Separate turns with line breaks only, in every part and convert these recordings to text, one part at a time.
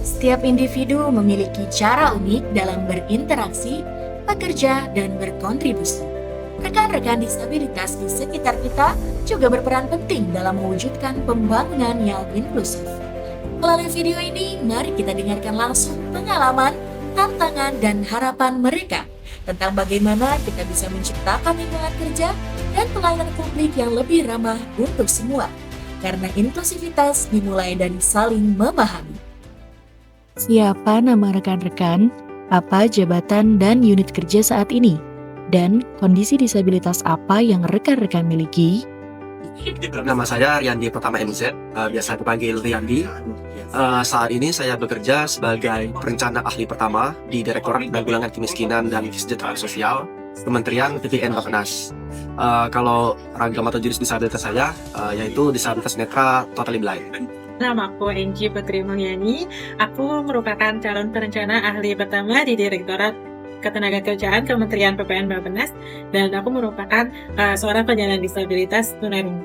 Setiap individu memiliki cara unik dalam berinteraksi, bekerja, dan berkontribusi. Rekan-rekan disabilitas di sekitar kita juga berperan penting dalam mewujudkan pembangunan yang inklusif. Melalui video ini, mari kita dengarkan langsung pengalaman, tantangan, dan harapan mereka tentang bagaimana kita bisa menciptakan lingkungan kerja dan pelayanan publik yang lebih ramah untuk semua. Karena inklusivitas dimulai dari saling memahami. Siapa nama rekan-rekan, apa jabatan dan unit kerja saat ini, dan kondisi disabilitas apa yang rekan-rekan miliki?
Nama saya Riyandi Pertama MZ, biasa dipanggil Riyandi. Saat ini saya bekerja sebagai perencana ahli pertama di Direktorat Penanggulangan Kemiskinan dan Kesejahteraan Sosial, Kementerian PPN Bappenas. Kalau ragam atau jenis disabilitas saya, yaitu disabilitas netra totally blind.
Namaku Enji Putri Mulyani. Aku merupakan calon perencana ahli pertama di Direktorat Ketenagakerjaan Kementerian PPN Bappenas, dan aku merupakan seorang penyandang disabilitas tunarungu.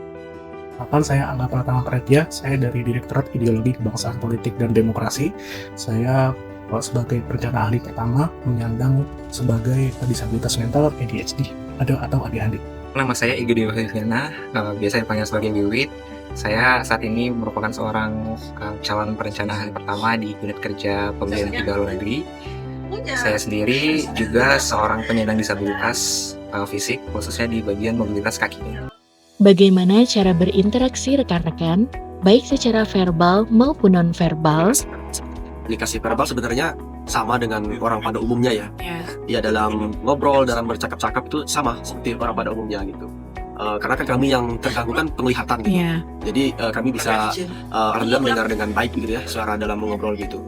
Saya Angga Pratama Praja, saya dari Direktorat Ideologi Kebangsaan Politik dan Demokrasi. Saya sebagai perencana ahli pertama menyandang sebagai disabilitas mental ADHD atau ADHD.
Nama saya Igo Dewa Viviana, biasa dipanggil sebagai Wiwit. Saya saat ini merupakan seorang calon perencana ahli pertama di unit kerja pembiayaan tiga luar negeri. Saya sendiri juga seorang penyandang disabilitas fisik, khususnya di bagian mobilitas kakinya.
Bagaimana cara berinteraksi rekan-rekan, baik secara verbal maupun non-verbal?
Komunikasi verbal sebenarnya sama dengan orang pada umumnya ya. Ya dalam ngobrol, dalam bercakap-cakap itu sama seperti orang pada umumnya gitu. Karena kan kami yang terganggu kan penglihatan gitu. Jadi kami bisa alhamdulillah mendengar dengan baik gitu ya suara dalam mengobrol gitu.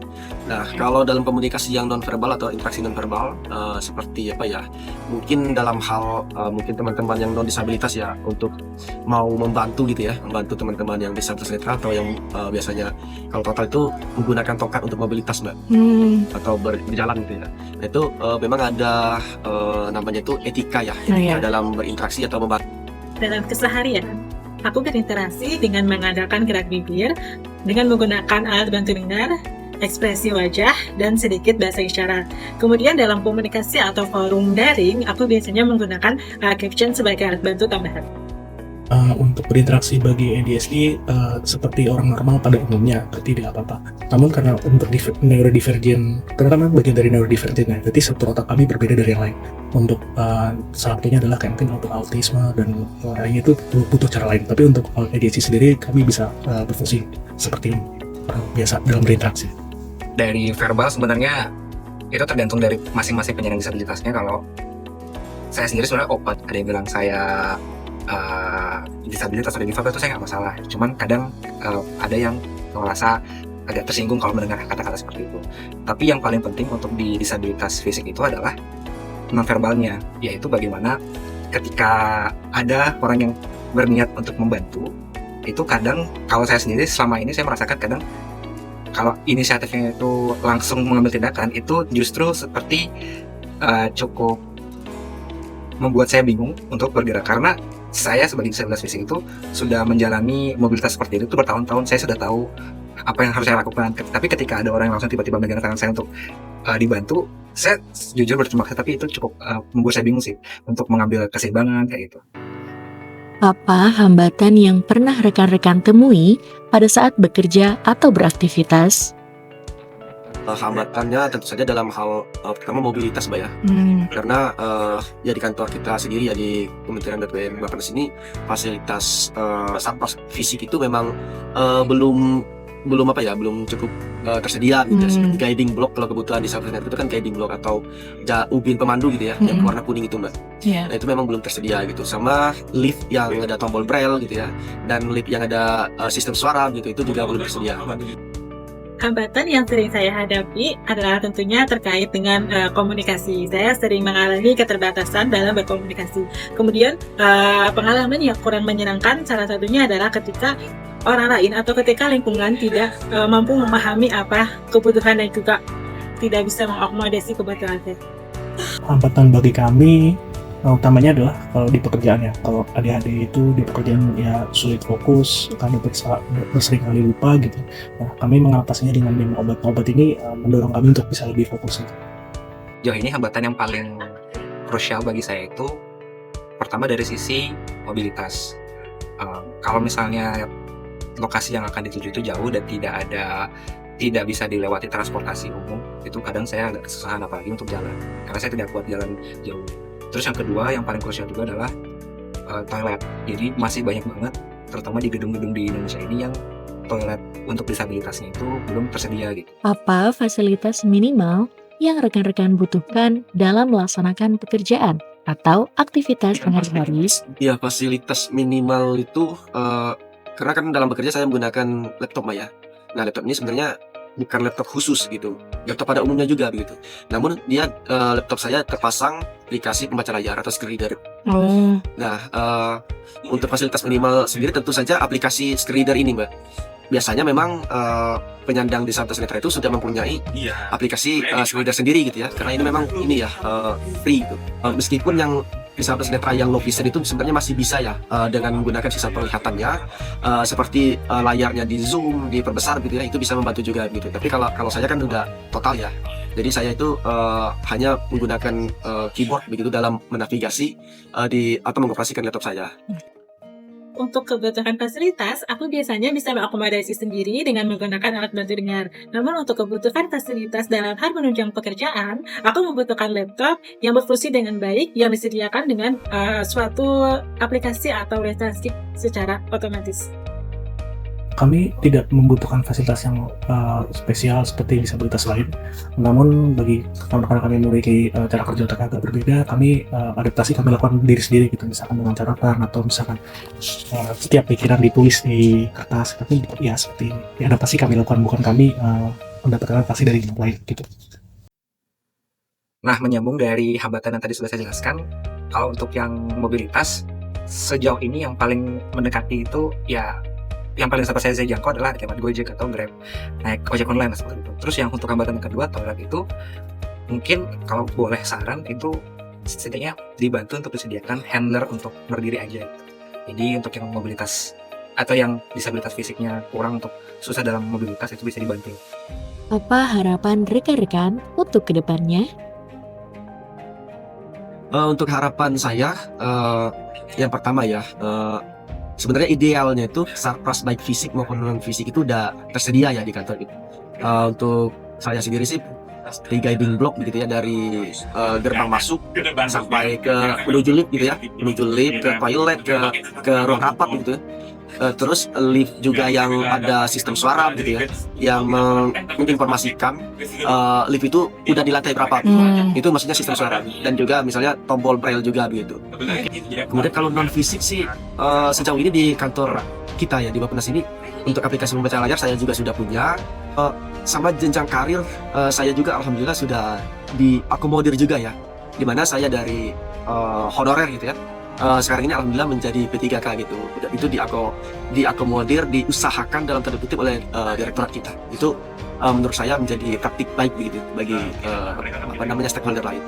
Nah kalau dalam komunikasi yang nonverbal atau interaksi nonverbal seperti apa ya, mungkin dalam hal mungkin teman-teman yang non disabilitas ya untuk mau membantu gitu ya, membantu teman-teman yang disabilitas netra atau yang biasanya kalau total itu menggunakan tongkat untuk mobilitas mbak atau berjalan gitu ya. Nah, itu memang ada namanya itu etika ya, dalam berinteraksi atau membantu.
Dalam keseharian, aku berinteraksi dengan mengadakan gerak bibir, dengan menggunakan alat bantu dengar, ekspresi wajah, dan sedikit bahasa isyarat. Kemudian dalam komunikasi atau forum daring, aku biasanya menggunakan caption sebagai alat bantu tambahan.
Untuk berinteraksi bagi ADHD seperti orang normal pada umumnya, berarti tidak apa-apa. Namun karena untuk neurodivergent, karena kan bagian dari neurodivergent ya, berarti struktur otak kami berbeda dari yang lain. Untuk salah satunya adalah kayak mungkin untuk autisme dan lainnya itu butuh cara lain. Tapi untuk ADHD sendiri kami bisa berfungsi seperti orang biasa dalam berinteraksi.
Dari verbal sebenarnya itu tergantung dari masing-masing penyandang disabilitasnya. Kalau saya sendiri sebenarnya open, ada yang bilang saya disabilitas atau difabel itu saya nggak masalah. Cuman kadang ada yang merasa agak tersinggung kalau mendengar kata-kata seperti itu. Tapi yang paling penting untuk di disabilitas fisik itu adalah nonverbalnya, yaitu bagaimana ketika ada orang yang berniat untuk membantu, itu kadang kalau saya sendiri selama ini saya merasakan kadang kalau inisiatifnya itu langsung mengambil tindakan itu justru seperti cukup membuat saya bingung untuk bergerak, karena saya sebagai disabilitas fisik itu sudah menjalani mobilitas seperti itu bertahun-tahun. Saya sudah tahu apa yang harus saya lakukan, tapi ketika ada orang yang langsung tiba-tiba megang tangan saya untuk dibantu, saya jujur berterima kasih, tapi itu cukup membuat saya bingung sih untuk mengambil keseimbangan kayak gitu.
Apa hambatan yang pernah rekan-rekan temui pada saat bekerja atau beraktivitas?
Hambatannya tentu saja dalam hal pertama mobilitas mbak ya, karena ya di kantor kita sendiri ya di Kementerian PPN Bappenas ini fasilitas satpas fisik itu memang belum cukup tersedia gitu ya. Seperti guiding block, kalau kebutuhan disabilitas itu kan guiding block atau ubin pemandu gitu ya, yang warna kuning itu mbak. Nah itu memang belum tersedia gitu, sama lift yang ada tombol braille gitu ya, dan lift yang ada sistem suara gitu itu juga belum tersedia.
Hambatan yang sering saya hadapi adalah tentunya terkait dengan komunikasi. Saya sering mengalami keterbatasan dalam berkomunikasi. Kemudian pengalaman yang kurang menyenangkan salah satunya adalah ketika orang lain atau ketika lingkungan tidak mampu memahami apa kebutuhan dan juga tidak bisa mengakomodasi kebutuhan saya.
Hambatan bagi kami Nah, utamanya adalah kalau di pekerjaan ya, kalau ADHD itu di pekerjaan ya sulit fokus, kadang sering kali lupa gitu. Nah, kami mengatasinya dengan minum obat-obat ini mendorong kami untuk bisa lebih fokus.
Jauh ini hambatan yang paling krusial bagi saya itu pertama dari sisi mobilitas. Kalau misalnya lokasi yang akan dituju itu jauh dan tidak bisa dilewati transportasi umum, itu kadang saya agak kesusahan apalagi untuk jalan, karena saya tidak kuat jalan jauh. Terus yang kedua yang paling krusial juga adalah toilet. Jadi masih banyak banget, terutama di gedung-gedung di Indonesia ini yang toilet untuk disabilitasnya itu belum tersedia gitu.
Apa fasilitas minimal yang rekan-rekan butuhkan dalam melaksanakan pekerjaan atau aktivitas sehari-hari?
Ya, fasilitas minimal itu karena kan dalam bekerja saya menggunakan laptop Mbak ya. Nah, laptop ini sebenarnya bukan laptop khusus gitu, laptop pada umumnya juga begitu. Namun dia laptop saya terpasang aplikasi pembaca layar atau screen reader. Nah, untuk fasilitas minimal sendiri tentu saja aplikasi screen reader ini Mbak. Biasanya memang penyandang disabilitas netra itu sudah mempunyai aplikasi screen reader sendiri gitu ya, karena ini memang ini ya free gitu. Meskipun yang disabilitas netra yang low vision itu sebenarnya masih bisa ya dengan menggunakan sisa penglihatannya seperti layarnya di zoom, diperbesar gitu ya, itu bisa membantu juga gitu. Tapi kalau saya kan udah total ya, jadi saya itu hanya menggunakan keyboard begitu dalam menavigasi atau mengoperasikan laptop saya.
Untuk kebutuhan fasilitas, aku biasanya bisa mengakomodasi sendiri dengan menggunakan alat bantu dengar. Namun untuk kebutuhan fasilitas dalam hal menunjang pekerjaan, aku membutuhkan laptop yang berfungsi dengan baik, yang disediakan dengan suatu aplikasi atau transkip secara otomatis.
Kami tidak membutuhkan fasilitas yang spesial seperti disabilitas lain. Namun bagi rekan-rekan kami yang memiliki cara kerja otak agak berbeda, kami adaptasi kami lakukan diri sendiri gitu, misalkan dengan catatan atau misalkan setiap pikiran ditulis di kertas. Tapi ya seperti ini, adaptasi kami lakukan, bukan kami mendapatkan adaptasi dari yang lain gitu.
Nah, menyambung dari hambatan yang tadi sudah saya jelaskan, kalau untuk yang mobilitas sejauh ini yang paling mendekati itu ya yang paling dapat saya jangkau adalah kayak Gojek atau Grab, naik ojek online seperti itu. Terus yang untuk hambatan yang kedua, toilet itu mungkin kalau boleh saran itu setidaknya dibantu untuk disediakan handler untuk berdiri aja. Jadi untuk yang mobilitas atau yang disabilitas fisiknya kurang untuk susah dalam mobilitas itu bisa dibantu.
Apa harapan rekan-rekan untuk kedepannya?
Untuk harapan saya, yang pertama ya, sebenarnya idealnya itu sarpras baik fisik maupun non fisik itu udah tersedia ya di kantor itu. Untuk saya sendiri sih di guiding block gitu ya, dari gerbang masuk sampai ke menuju lift gitu ya, menuju lift ke toilet ke ruang rapat gitu ya. Terus lift juga yang ada sistem suara gitu ya, yang menginformasikan lift itu udah di lantai berapa. Itu maksudnya sistem suara, dan juga misalnya tombol braille juga begitu. Kemudian kalau non fisik sih sejauh ini di kantor kita ya di Bappenas ini, untuk aplikasi membaca layar saya juga sudah punya. Sama jenjang karir saya juga alhamdulillah sudah diakomodir juga ya, dimana saya dari honorer gitu ya, sekarang ini alhamdulillah menjadi P3K gitu. Itu diakomodir, diusahakan dalam tanda kutip oleh direktorat kita. Itu menurut saya menjadi praktik baik begitu bagi stakeholder lain.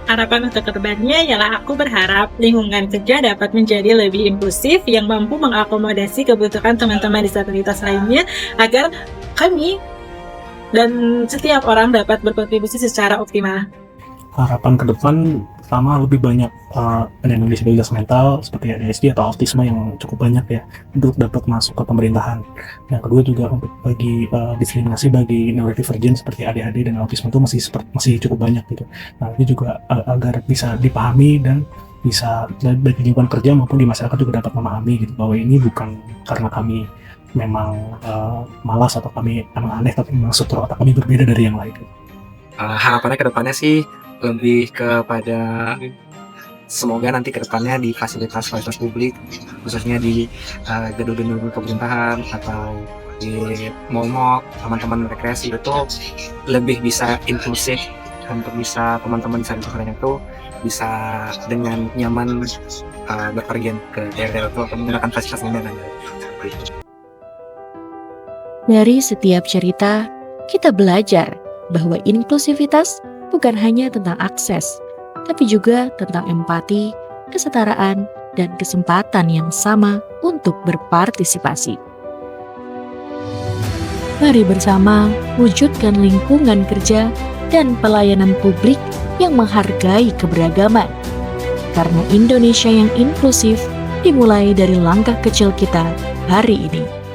Harapan untuk kedepannya ialah aku berharap lingkungan kerja dapat menjadi lebih inklusif yang mampu mengakomodasi kebutuhan teman-teman disabilitas lainnya agar kami dan setiap orang dapat berkontribusi secara optimal.
Harapan ke depan pertama lebih banyak penyandang disabilitas mental seperti ADHD atau autisme yang cukup banyak ya untuk dapat masuk ke pemerintahan. Yang kedua juga untuk bagi diskriminasi bagi neurodivergent seperti ADHD dan autisme itu masih cukup banyak gitu. Nah, ini juga agar bisa dipahami dan bisa baik di lingkungan kerja maupun di masyarakat juga dapat memahami gitu, bahwa ini bukan karena kami memang malas atau kami emang aneh, tapi memang struktur otak kami berbeda dari yang lain.
Harapannya ke depannya sih lebih kepada semoga nanti ke depannya di fasilitas publik, khususnya di gedung-gedung pemerintahan atau di mall-mall, teman-teman rekreasi itu lebih bisa inklusif, untuk bisa teman-teman disabilitas lainnya itu bisa dengan nyaman berpergian ke daerah-daerah itu atau menggunakan fasilitas lainnya.
Dari setiap cerita, kita belajar bahwa inklusivitas bukan hanya tentang akses, tapi juga tentang empati, kesetaraan, dan kesempatan yang sama untuk berpartisipasi. Mari bersama wujudkan lingkungan kerja dan pelayanan publik yang menghargai keberagaman. Karena Indonesia yang inklusif dimulai dari langkah kecil kita hari ini.